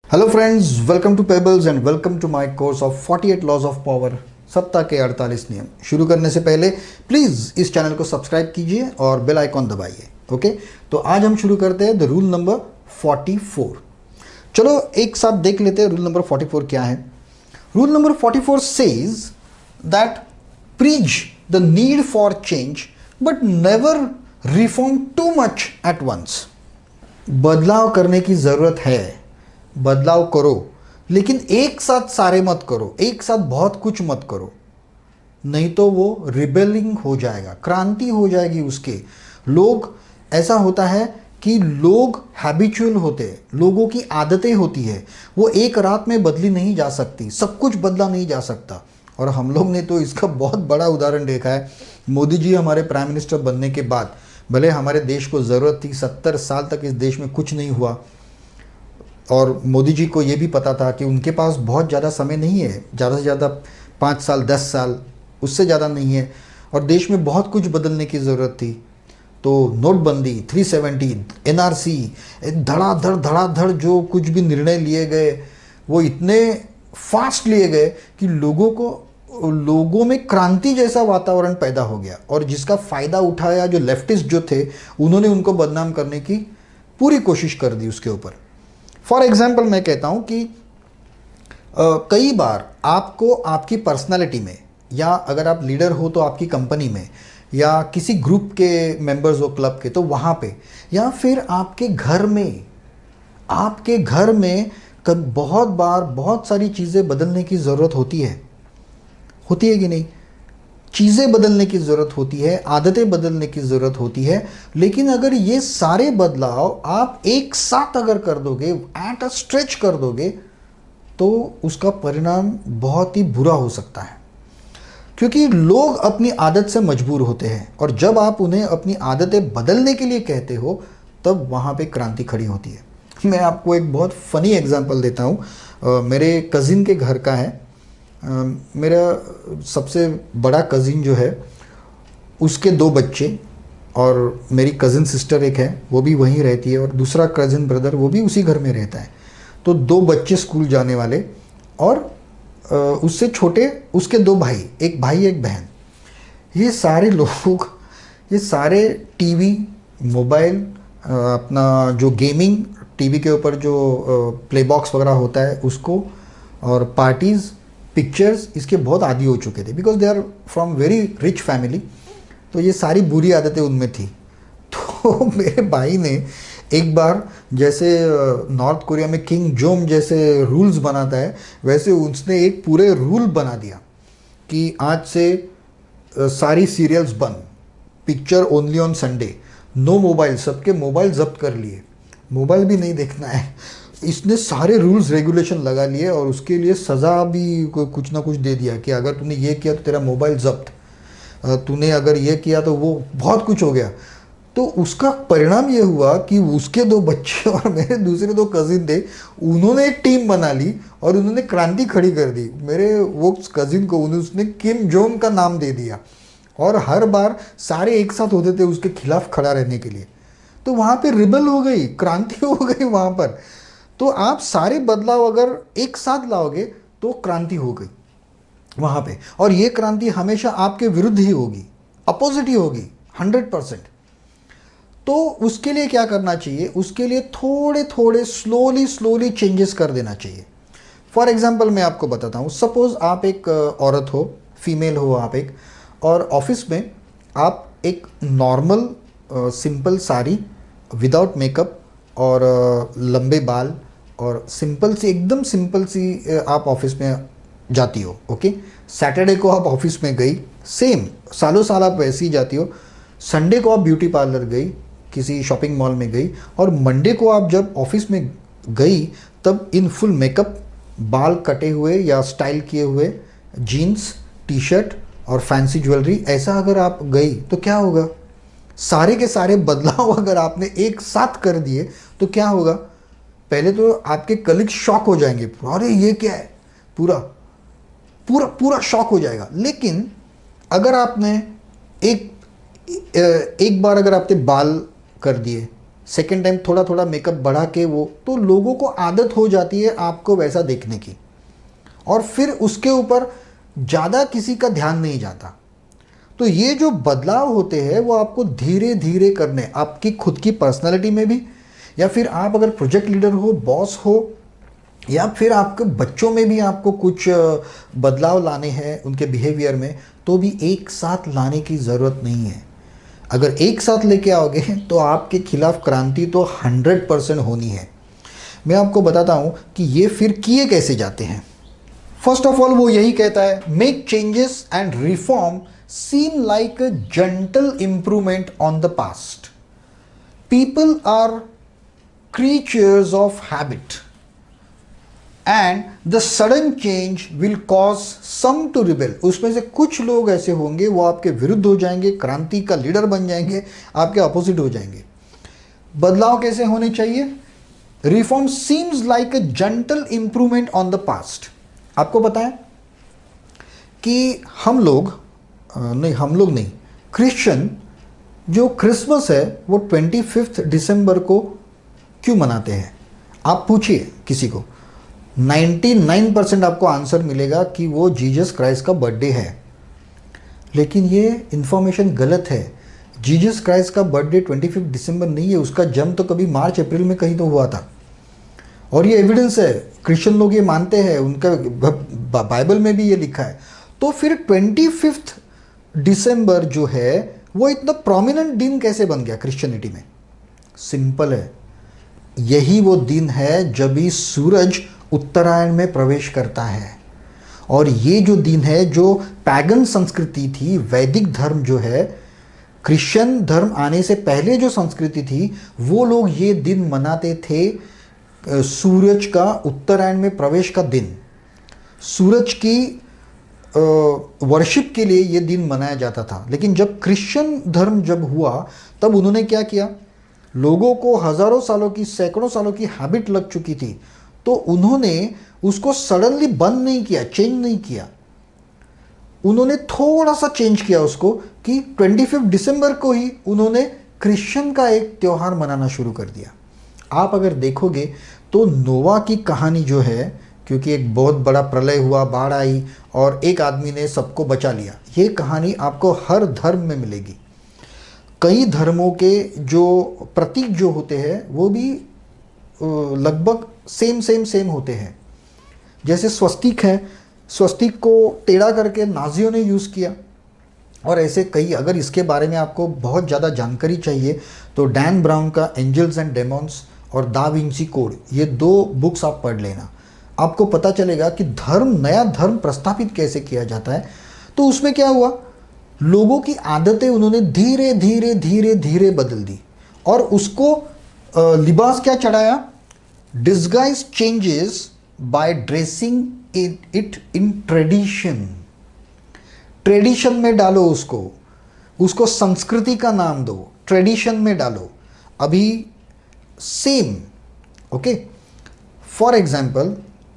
Hello friends, welcome to pebbles and welcome to my course of 48 laws of power, सत्ता के 48 नियम। शुरू करने से पहले प्लीज़ इस चैनल को सब्सक्राइब कीजिए और बेल आइकॉन दबाइए। ओके, तो आज हम शुरू करते हैं द रूल नंबर 44। चलो एक साथ देख लेते हैं रूल नंबर 44 क्या है। Rule number 44 says that preach the need for change but never reform too much at once. बदलाव करने की ज़रूरत है, बदलाव करो, लेकिन एक साथ सारे मत करो, एक साथ बहुत कुछ मत करो, नहीं तो वो रिबेलिंग हो जाएगा, क्रांति हो जाएगी उसके। लोग, ऐसा होता है कि लोग हैबिचुअल होते हैं, लोगों की आदतें होती है, वो एक रात में बदली नहीं जा सकती, सब कुछ बदला नहीं जा सकता। और हम लोग ने तो इसका बहुत बड़ा उदाहरण देखा है। मोदी जी हमारे प्राइम मिनिस्टर बनने के बाद, भले हमारे देश को ज़रूरत थी, 70 साल तक इस देश में कुछ नहीं हुआ, और मोदी जी को ये भी पता था कि उनके पास बहुत ज़्यादा समय नहीं है, ज़्यादा से ज़्यादा 5 साल 10 साल, उससे ज़्यादा नहीं है, और देश में बहुत कुछ बदलने की ज़रूरत थी। तो नोटबंदी, 370, एनआरसी, धड़ाधड़ जो कुछ भी निर्णय लिए गए वो इतने फास्ट लिए गए कि लोगों में क्रांति जैसा वातावरण पैदा हो गया, और जिसका फ़ायदा उठाया जो लेफ्टिस्ट जो थे, उन्होंने उनको बदनाम करने की पूरी कोशिश कर दी उसके ऊपर। फॉर एग्जाम्पल मैं कहता हूँ कि कई बार आपको आपकी पर्सनालिटी में, या अगर आप लीडर हो तो आपकी कंपनी में, या किसी ग्रुप के मेंबर्स हो क्लब के तो वहाँ पे, या फिर आपके घर में बहुत बार बहुत सारी चीज़ें बदलने की ज़रूरत होती है कि नहीं? चीज़ें बदलने की ज़रूरत होती है, आदतें बदलने की ज़रूरत होती है। लेकिन अगर ये सारे बदलाव आप एक साथ अगर कर दोगे, एट अ स्ट्रेच कर दोगे, तो उसका परिणाम बहुत ही बुरा हो सकता है। क्योंकि लोग अपनी आदत से मजबूर होते हैं, और जब आप उन्हें अपनी आदतें बदलने के लिए कहते हो, तब वहाँ पे क्रांति खड़ी होती है। मैं आपको एक बहुत फ़नी एग्जांपल देता हूँ। मेरे कज़िन के घर का है। मेरा सबसे बड़ा कज़िन जो है, उसके 2 बच्चे, और मेरी कज़िन सिस्टर एक है, वो भी वहीं रहती है, और दूसरा कज़िन ब्रदर वो भी उसी घर में रहता है। तो 2 बच्चे स्कूल जाने वाले, और उससे छोटे उसके 2 भाई, एक भाई एक बहन। ये सारे लोग, ये सारे टीवी, मोबाइल, अपना जो गेमिंग, टीवी के ऊपर जो प्ले बॉक्स वगैरह होता है उसको, और पार्टीज़, पिक्चर्स, इसके बहुत आदी हो चुके थे, because they are from very rich family. तो ये सारी बुरी आदतें उनमें थी। तो मेरे भाई ने एक बार, जैसे नॉर्थ कोरिया में किंग जोम जैसे रूल्स बनाता है, वैसे उसने एक पूरे रूल बना दिया कि आज से सारी सीरियल्स बंद, picture only on Sunday, no mobile, सबके मोबाइल जब्त कर लिए, मोबाइल भी नहीं देखना है। इसने सारे रूल्स रेगुलेशन लगा लिए, और उसके लिए सज़ा भी कुछ ना कुछ दे दिया कि अगर तूने ये किया तो तेरा मोबाइल जब्त, तूने अगर ये किया तो वो, बहुत कुछ हो गया। तो उसका परिणाम ये हुआ कि उसके 2 बच्चे और मेरे दूसरे 2 कज़िन थे, उन्होंने एक टीम बना ली और उन्होंने क्रांति खड़ी कर दी। मेरे वो कज़िन को उसने किम जोंग का नाम दे दिया, और हर बार सारे एक साथ होते थे उसके खिलाफ खड़ा रहने के लिए। तो वहाँ पे रिबल हो गई, क्रांति हो गई वहाँ पर। तो आप सारे बदलाव अगर एक साथ लाओगे तो क्रांति हो गई वहाँ पे, और ये क्रांति हमेशा आपके विरुद्ध ही होगी, अपोजिट ही होगी, 100%। तो उसके लिए क्या करना चाहिए? उसके लिए थोड़े थोड़े स्लोली चेंजेस कर देना चाहिए। फॉर एग्जाम्पल मैं आपको बताता हूँ, सपोज आप एक औरत हो, फीमेल हो आप एक, और ऑफिस में आप एक normal simple sari, without makeup, और लंबे बाल, और सिंपल सी, एकदम सिंपल सी आप ऑफिस में जाती हो। ओके, सैटरडे को आप ऑफिस में गई, सेम सालों साल आप वैसे ही जाती हो। संडे को आप ब्यूटी पार्लर गई, किसी शॉपिंग मॉल में गई, और मंडे को आप जब ऑफिस में गई, तब इन फुल मेकअप, बाल कटे हुए या स्टाइल किए हुए, जीन्स, टी शर्ट और फैंसी ज्वेलरी, ऐसा अगर आप गई तो क्या होगा? सारे के सारे बदलाव अगर आपने एक साथ कर दिए तो क्या होगा? पहले तो आपके कलीग शॉक हो जाएंगे, अरे ये क्या है, पूरा पूरा पूरा शॉक हो जाएगा। लेकिन अगर आपने एक एक बार अगर आपने बाल कर दिए, सेकेंड टाइम थोड़ा थोड़ा मेकअप बढ़ा के वो, तो लोगों को आदत हो जाती है आपको वैसा देखने की, और फिर उसके ऊपर ज़्यादा किसी का ध्यान नहीं जाता। तो ये जो बदलाव होते हैं वो आपको धीरे धीरे करने, आपकी खुद की पर्सनालिटी में भी, या फिर आप अगर प्रोजेक्ट लीडर हो, बॉस हो, या फिर आपके बच्चों में भी आपको कुछ बदलाव लाने हैं उनके बिहेवियर में, तो भी एक साथ लाने की ज़रूरत नहीं है। अगर एक साथ लेके आओगे तो आपके खिलाफ क्रांति तो 100% होनी है। मैं आपको बताता हूँ कि ये फिर किए कैसे जाते हैं। फर्स्ट ऑफ ऑल वो यही कहता है, make changes and reform seem like a gentle improvement on the past. People are creatures of habit and the sudden change will cause some to rebel। उसमें से कुछ लोग ऐसे होंगे वो आपके विरुद्ध हो जाएंगे, क्रांति का लीडर बन जाएंगे, आपके अपोजिट हो जाएंगे। बदलाव कैसे होने चाहिए? Reform seems like a gentle improvement on the past. आपको पता है कि हम लोग नहीं, क्रिश्चियन जो क्रिसमस है वो 25 दिसंबर को क्यों मनाते हैं? आप पूछिए किसी को, 99% आपको आंसर मिलेगा कि वो जीसस क्राइस्ट का बर्थडे है। लेकिन ये इन्फॉर्मेशन गलत है। जीसस क्राइस्ट का बर्थडे 25 दिसंबर नहीं है, उसका जन्म तो कभी मार्च अप्रैल में कहीं तो हुआ था, और ये एविडेंस है, क्रिश्चियन लोग ये मानते हैं, उनका बाइबल में भी ये लिखा है। तो फिर 25 दिसंबर जो है वो इतना प्रोमिनेंट दिन कैसे बन गया क्रिश्चियनिटी में? सिंपल है, यही वो दिन है जब भी सूरज उत्तरायण में प्रवेश करता है। और ये जो दिन है, जो पैगन संस्कृति थी, वैदिक धर्म जो है, क्रिश्चियन धर्म आने से पहले जो संस्कृति थी, वो लोग ये दिन मनाते थे, सूरज का उत्तरायण में प्रवेश का दिन, सूरज की वर्शिप के लिए ये दिन मनाया जाता था। लेकिन जब क्रिश्चियन धर्म जब हुआ, तब उन्होंने क्या किया, लोगों को हज़ारों सालों की, सैकड़ों सालों की हैबिट लग चुकी थी, तो उन्होंने उसको सडनली बंद नहीं किया, चेंज नहीं किया, उन्होंने थोड़ा सा चेंज किया उसको, कि 25 दिसंबर को ही उन्होंने क्रिश्चियन का एक त्यौहार मनाना शुरू कर दिया। आप अगर देखोगे तो नोवा की कहानी जो है, क्योंकि एक बहुत बड़ा प्रलय हुआ, बाढ़ आई और एक आदमी ने सबको बचा लिया, ये कहानी आपको हर धर्म में मिलेगी। कई धर्मों के जो प्रतीक जो होते हैं वो भी लगभग सेम होते हैं। जैसे स्वस्तिक है, स्वस्तिक को टेढ़ा करके नाजियों ने यूज़ किया, और ऐसे कई। अगर इसके बारे में आपको बहुत ज़्यादा जानकारी चाहिए तो डैन ब्राउन का एंजल्स एंड डेमॉन्स और दा विंची कोड, ये 2 बुक्स आप पढ़ लेना, आपको पता चलेगा कि नया धर्म प्रस्थापित कैसे किया जाता है। तो उसमें क्या हुआ, लोगों की आदतें उन्होंने धीरे धीरे धीरे धीरे बदल दी, और उसको लिबास क्या चढ़ाया, disguise changes by dressing it in tradition. Tradition में डालो उसको संस्कृति का नाम दो, ट्रेडिशन में डालो। अभी सेम, ओके, फॉर एग्जाम्पल,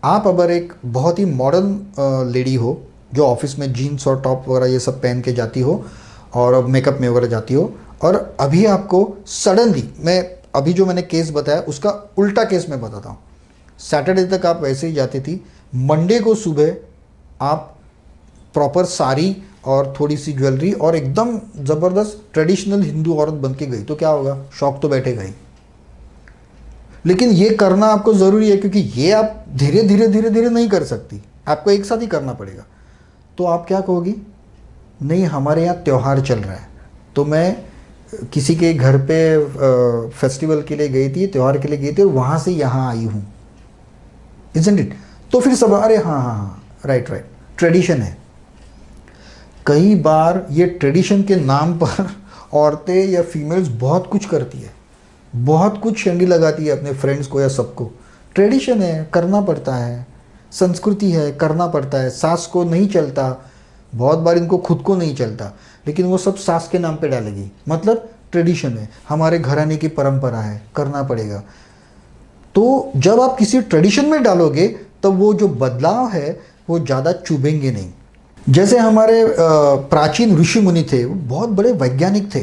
आप अगर एक बहुत ही मॉडर्न लेडी हो जो ऑफिस में जीन्स और टॉप वगैरह ये सब पहन के जाती हो और मेकअप में वगैरह जाती हो, और अभी आपको सडनली, मैं अभी जो मैंने केस बताया उसका उल्टा केस मैं बताता हूँ। सैटरडे तक आप वैसे ही जाती थी, मंडे को सुबह आप प्रॉपर साड़ी और थोड़ी सी ज्वेलरी और एकदम ज़बरदस्त ट्रेडिशनल हिंदू औरत बन के गई, तो क्या होगा, शौक तो बैठेगा ही। लेकिन ये करना आपको ज़रूरी है, क्योंकि ये आप धीरे धीरे धीरे धीरे नहीं कर सकती, आपको एक साथ ही करना पड़ेगा। तो आप क्या कहोगी, नहीं हमारे यहाँ त्यौहार चल रहा है, तो मैं किसी के घर पे फेस्टिवल के लिए गई थी, त्यौहार के लिए गई थी, और वहाँ से यहाँ आई हूँ, इज़न्ट इट? तो फिर सब अरे हाँ, राइट, ट्रेडिशन है। कई बार ये ट्रेडिशन के नाम पर औरतें या फीमेल्स बहुत कुछ करती है, बहुत कुछ शंडी लगाती है अपने फ्रेंड्स को या सबको। ट्रेडिशन है, करना पड़ता है, संस्कृति है, करना पड़ता है। सास को नहीं चलता, बहुत बार इनको खुद को नहीं चलता, लेकिन वो सब सास के नाम पे डालेगी, मतलब ट्रेडिशन है, हमारे घराने की परंपरा है, करना पड़ेगा। तो जब आप किसी ट्रेडिशन में डालोगे तब वो जो बदलाव है वो ज़्यादा चुभेंगे नहीं। जैसे हमारे प्राचीन ऋषि मुनि थे, वो बहुत बड़े वैज्ञानिक थे।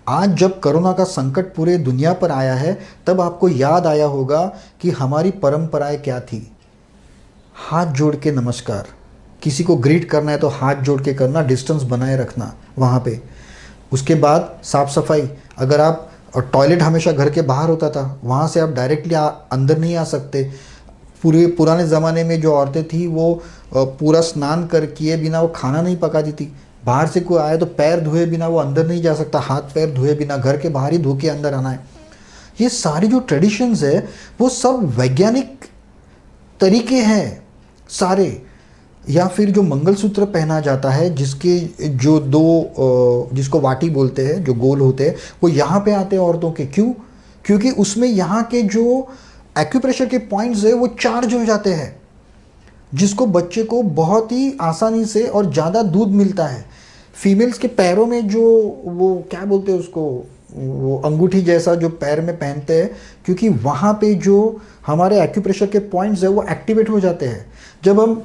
आज जब कोरोना का संकट पूरे दुनिया पर आया है, तब आपको याद आया होगा कि हमारी परंपराएं क्या थी। हाथ जोड़ के नमस्कार, किसी को ग्रीट करना है तो हाथ जोड़ के करना, डिस्टेंस बनाए रखना वहाँ पे। उसके बाद साफ़ सफाई, अगर आप टॉयलेट हमेशा घर के बाहर होता था, वहाँ से आप डायरेक्टली अंदर नहीं आ सकते। पुराने ज़माने में जो औरतें थी वो पूरा स्नान कर किए बिना वो खाना नहीं पकाती थी। बाहर से कोई आए तो पैर धोए बिना वो अंदर नहीं जा सकता, हाथ पैर धोए बिना, घर के बाहर ही धो के अंदर आना है। ये सारी जो ट्रेडिशंस है वो सब वैज्ञानिक तरीके हैं सारे। या फिर जो मंगलसूत्र पहना जाता है, जिसके जो दो जिसको वाटी बोलते हैं, जो गोल होते हैं, वो यहाँ पे आते हैं औरतों के। क्यों? क्योंकि उसमें यहाँ के जो एक्यूप्रेशर के पॉइंट्स है वो चार्ज हो जाते हैं, जिसको बच्चे को बहुत ही आसानी से और ज़्यादा दूध मिलता है। फीमेल्स के पैरों में जो वो क्या बोलते हैं उसको, वो अंगूठी जैसा जो पैर में पहनते हैं, क्योंकि वहाँ पे जो हमारे एक्यूप्रेशर के पॉइंट्स है वो एक्टिवेट हो जाते हैं। जब हम,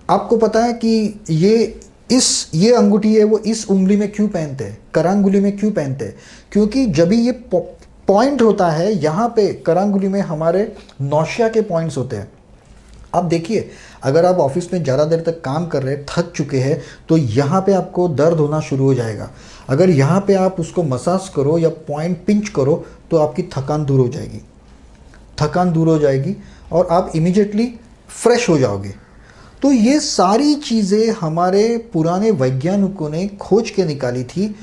आपको पता है कि ये अंगूठी है वो इस उंगली में क्यों पहनते हैं, करांगुली में क्यों पहनते हैं? क्योंकि जब ये पॉइंट होता है यहाँ पे करांगुली में, हमारे नौशिया के पॉइंट्स होते हैं। अब देखिए, अगर आप ऑफिस में ज़्यादा देर तक काम कर रहे हैं, थक चुके हैं, तो यहाँ पे आपको दर्द होना शुरू हो जाएगा। अगर यहाँ पे आप उसको मसाज करो या पॉइंट पिंच करो तो आपकी थकान दूर हो जाएगी, थकान दूर हो जाएगी और आप इमीडिएटली फ्रेश हो जाओगे। तो ये सारी चीज़ें हमारे पुराने वैज्ञानिकों ने खोज के निकाली थी,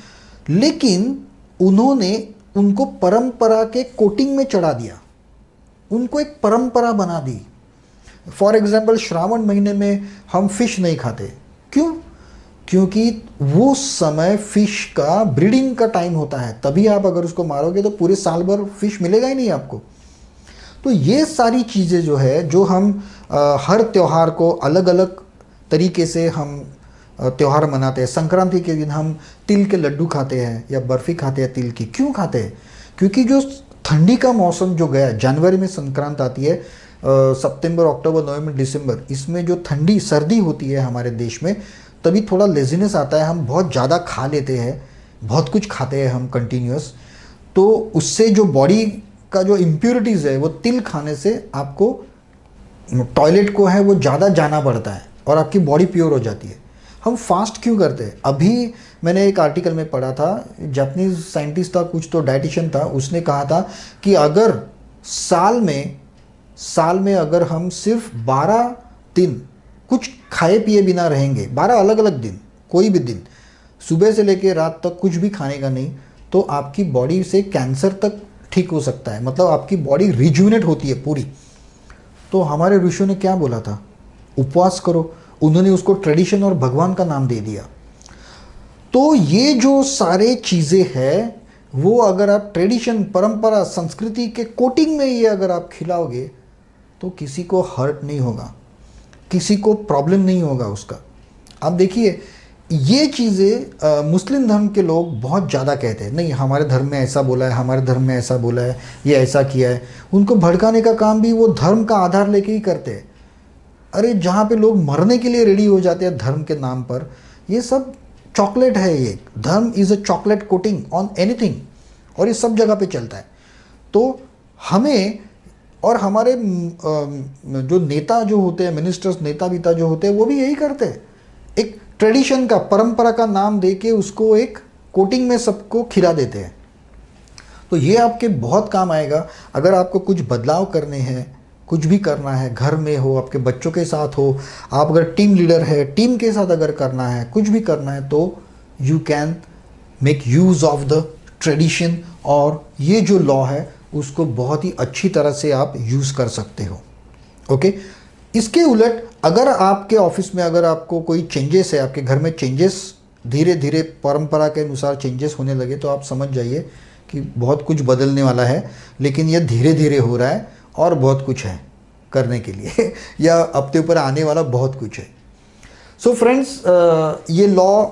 लेकिन उन्होंने उनको परंपरा के कोटिंग में चढ़ा दिया, उनको एक परंपरा बना दी। फॉर एग्जाम्पल, श्रावण महीने में हम फिश नहीं खाते। क्यों? क्योंकि वो समय फिश का ब्रीडिंग का टाइम होता है, तभी आप अगर उसको मारोगे तो पूरे साल भर फिश मिलेगा ही नहीं आपको। तो ये सारी चीज़ें जो है, जो हम हर त्यौहार को अलग अलग तरीके से हम त्यौहार मनाते हैं। संक्रांति के दिन हम तिल के लड्डू खाते हैं या बर्फ़ी खाते हैं तिल की। क्यों खाते हैं? क्योंकि जो ठंडी का मौसम जो गया, जनवरी में संक्रांत आती है, सितंबर, अक्टूबर, नवंबर, दिसंबर, इसमें जो ठंडी सर्दी होती है हमारे देश में, तभी थोड़ा लेजीनेस आता है, हम बहुत ज़्यादा खा लेते हैं, बहुत कुछ खाते हैं हम कंटिन्यूस। तो उससे जो बॉडी का जो इम्प्योरिटीज़ है, वो तिल खाने से आपको टॉयलेट को है वो ज़्यादा जाना पड़ता है और आपकी बॉडी प्योर हो जाती है। हम फास्ट क्यों करते हैं? अभी मैंने एक आर्टिकल में पढ़ा था, जापानीज साइंटिस्ट था, कुछ तो डाइटिशियन था, उसने कहा था कि अगर साल में अगर हम सिर्फ 12 दिन कुछ खाए पिए बिना रहेंगे, 12 अलग अलग दिन, कोई भी दिन, सुबह से लेकर रात तक कुछ भी खाने का नहीं, तो आपकी बॉडी से कैंसर तक ठीक हो सकता है। मतलब आपकी बॉडी रिजुविनेट होती है पूरी। तो हमारे ऋषियों ने क्या बोला था? उपवास करो। उन्होंने उसको ट्रेडिशन और भगवान का नाम दे दिया। तो ये जो सारे चीज़ें हैं, वो अगर आप ट्रेडिशन, परंपरा, संस्कृति के कोटिंग में ये अगर आप खिलाओगे तो किसी को हर्ट नहीं होगा, किसी को प्रॉब्लम नहीं होगा उसका। आप देखिए, ये चीज़ें मुस्लिम धर्म के लोग बहुत ज़्यादा कहते हैं, नहीं हमारे धर्म में ऐसा बोला है, हमारे धर्म में ऐसा बोला है, ये ऐसा किया है। उनको भड़काने का काम भी वो धर्म का आधार लेके ही करते हैं। अरे जहाँ पे लोग मरने के लिए रेडी हो जाते हैं धर्म के नाम पर, ये सब चॉकलेट है। ये धर्म is a chocolate coating on anything, और ये सब जगह पे चलता है। तो हमें और हमारे जो नेता जो होते हैं, मिनिस्टर्स, नेता बीता जो होते हैं, वो भी यही करते हैं। एक ट्रेडिशन का, परंपरा का नाम देके उसको एक कोटिंग में सबको खिला देते हैं। तो ये आपके बहुत काम आएगा अगर आपको कुछ बदलाव करने हैं, कुछ भी करना है, घर में हो, आपके बच्चों के साथ हो, आप अगर टीम लीडर है, टीम के साथ अगर करना है, कुछ भी करना है, तो you can make use of the tradition, और ये जो लॉ है उसको बहुत ही अच्छी तरह से आप यूज़ कर सकते हो। ओके। इसके उलट अगर आपके ऑफिस में अगर आपको कोई चेंजेस है, आपके घर में चेंजेस धीरे धीरे परंपरा के अनुसार चेंजेस होने लगे, तो आप समझ जाइए कि बहुत कुछ बदलने वाला है। लेकिन ये धीरे धीरे हो रहा है और बहुत कुछ है करने के लिए या अपने ऊपर आने वाला बहुत कुछ है। सो फ्रेंड्स, ये लॉ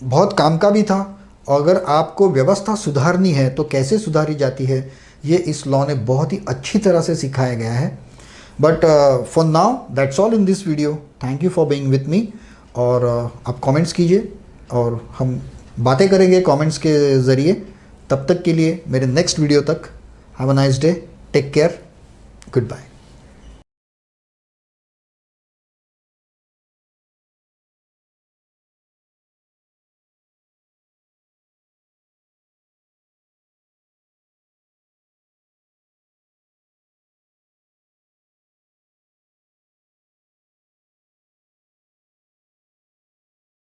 बहुत काम का भी था। अगर आपको व्यवस्था सुधारनी है तो कैसे सुधारी जाती है, ये इस लॉ ने बहुत ही अच्छी तरह से सिखाया गया है। But for now that's all in this video. Thank you for being with me. और आप कमेंट्स कीजिए और हम बातें करेंगे कमेंट्स के ज़रिए। तब तक के लिए, मेरे नेक्स्ट वीडियो तक, have a nice day, take care, good bye.